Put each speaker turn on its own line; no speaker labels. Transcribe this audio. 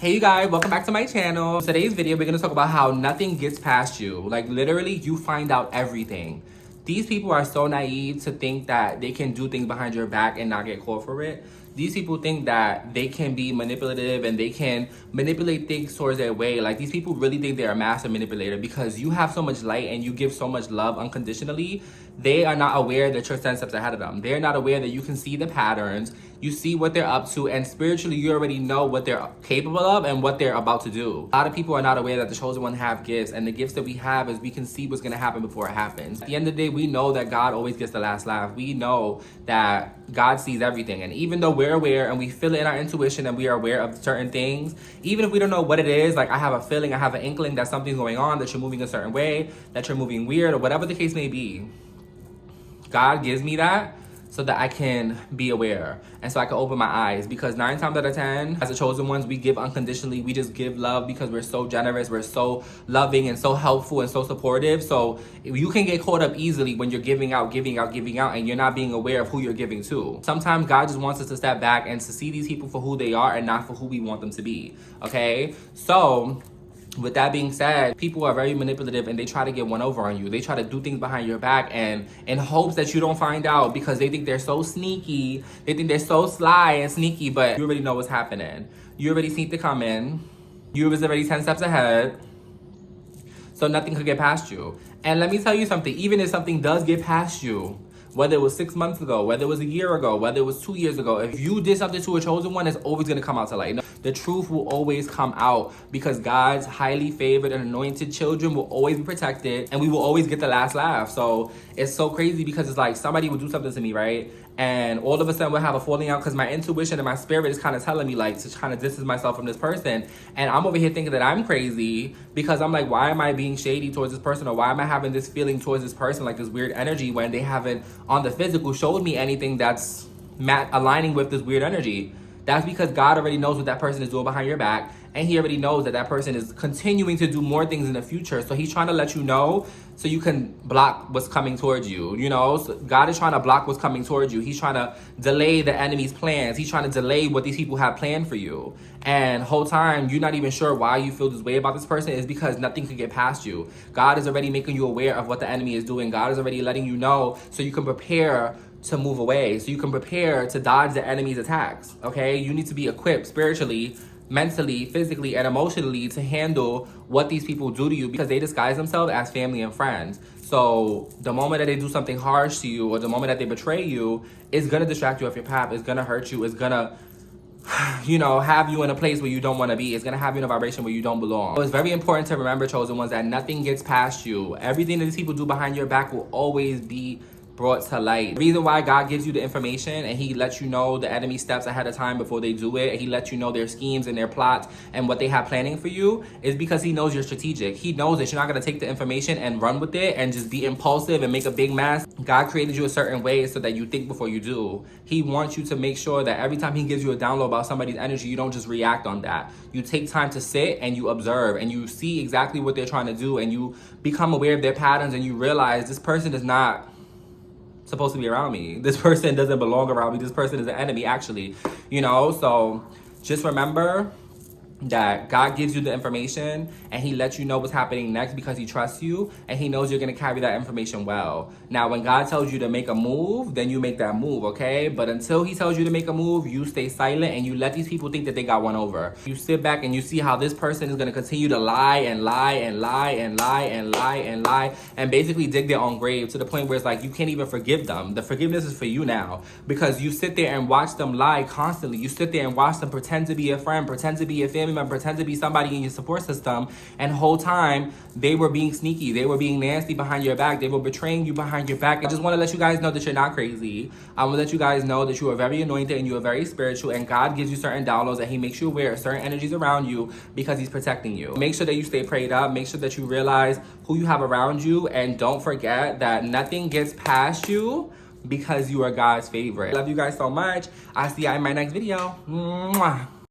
Hey you guys, welcome back to my channel. Today's video, we're gonna talk about how nothing gets past you. Like literally, you find out everything. These people are so naive to think that they can do things behind your back and not get caught for it. These people think that they can be manipulative and they can manipulate things towards their way. Like these people really think they're a master manipulator because you have so much light and you give so much love unconditionally. They are not aware that you're 10 steps ahead of them. They're not aware that you can see the patterns, you see what they're up to, and spiritually you already know what they're capable of and what they're about to do. A lot of people are not aware that the chosen one have gifts, and the gifts that we have is we can see what's gonna happen before it happens. At the end of the day, we know that God always gets the last laugh. We know that God sees everything, and even though we're aware and we feel it in our intuition and we are aware of certain things, even if we don't know what it is, like I have a feeling, I have an inkling that something's going on, that you're moving a certain way, that you're moving weird, or whatever the case may be. God gives me that so that I can be aware and so I can open my eyes, because 9 times out of 10, as the chosen ones, we give unconditionally. We just give love because we're so generous, we're so loving and so helpful and so supportive. So you can get caught up easily when you're giving out, and you're not being aware of who you're giving to. Sometimes God just wants us to step back and to see these people for who they are and not for who we want them to be, okay? So with that being said, people are very manipulative and they try to get one over on you. They try to do things behind your back and in hopes that you don't find out, because they think they're so sneaky. They think they're so sly and sneaky, but you already know what's happening. You already seen it coming. You was already 10 steps ahead. So nothing could get past you. And let me tell you something, even if something does get past you, whether it was 6 months ago, whether it was a year ago, whether it was 2 years ago, if you did something to a chosen one, it's always gonna come out to light. The truth will always come out, because God's highly favored and anointed children will always be protected, and we will always get the last laugh. So it's so crazy, because it's like somebody will do something to me, right? And all of a sudden we'll have a falling out because my intuition and my spirit is kind of telling me like to kind of distance myself from this person. And I'm over here thinking that I'm crazy because I'm like, why am I being shady towards this person? Or why am I having this feeling towards this person, like this weird energy, when they haven't on the physical showed me anything that's aligning with this weird energy? That's because God already knows what that person is doing behind your back, and he already knows that that person is continuing to do more things in the future. So he's trying to let you know so you can block what's coming towards you, you know? So God is trying to block what's coming towards you. He's trying to delay the enemy's plans. He's trying to delay what these people have planned for you. And whole time, you're not even sure why you feel this way about this person is because nothing can get past you. God is already making you aware of what the enemy is doing. God is already letting you know so you can prepare to move away, so you can prepare to dodge the enemy's attacks, okay? You need to be equipped spiritually, mentally, physically, and emotionally to handle what these people do to you, because they disguise themselves as family and friends. So the moment that they do something harsh to you, or the moment that they betray you, it's gonna distract you off your path. It's gonna hurt you. It's gonna, you know, have you in a place where you don't want to be. It's gonna have you in a vibration where you don't belong. So it's very important to remember, chosen ones, that nothing gets past you. Everything that these people do behind your back will always be brought to light. The reason why God gives you the information and he lets you know the enemy steps ahead of time before they do it, and he lets you know their schemes and their plots and what they have planning for you, is because he knows you're strategic. He knows that you're not going to take the information and run with it and just be impulsive and make a big mess. God created you a certain way so that you think before you do. He wants you to make sure that every time he gives you a download about somebody's energy, you don't just react on that. You take time to sit and you observe and you see exactly what they're trying to do, and you become aware of their patterns, and you realize this person is not supposed to be around me. This person doesn't belong around me. This person is an enemy, actually, you know? So just remember that God gives you the information and he lets you know what's happening next because he trusts you and he knows you're going to carry that information well. Now, when God tells you to make a move, then you make that move, okay? But until he tells you to make a move, you stay silent and you let these people think that they got one over. You sit back and you see how this person is going to continue to lie and lie and lie and lie and lie and lie and basically dig their own grave, to the point where it's like you can't even forgive them. The forgiveness is for you now, because you sit there and watch them lie constantly. You sit there and watch them pretend to be a friend, pretend to be a family member, pretend to be somebody in your support system, and whole time they were being sneaky, they were being nasty behind your back, they were betraying you behind your back. I just want to let you guys know that you're not crazy. I want to let you guys know that you are very anointed and you are very spiritual, and God gives you certain downloads and he makes you aware of certain energies around you because he's protecting you. Make sure that you stay prayed up, make sure that you realize who you have around you, and don't forget that nothing gets past you because you are God's favorite. I love you guys so much. I'll see you in my next video. Mwah.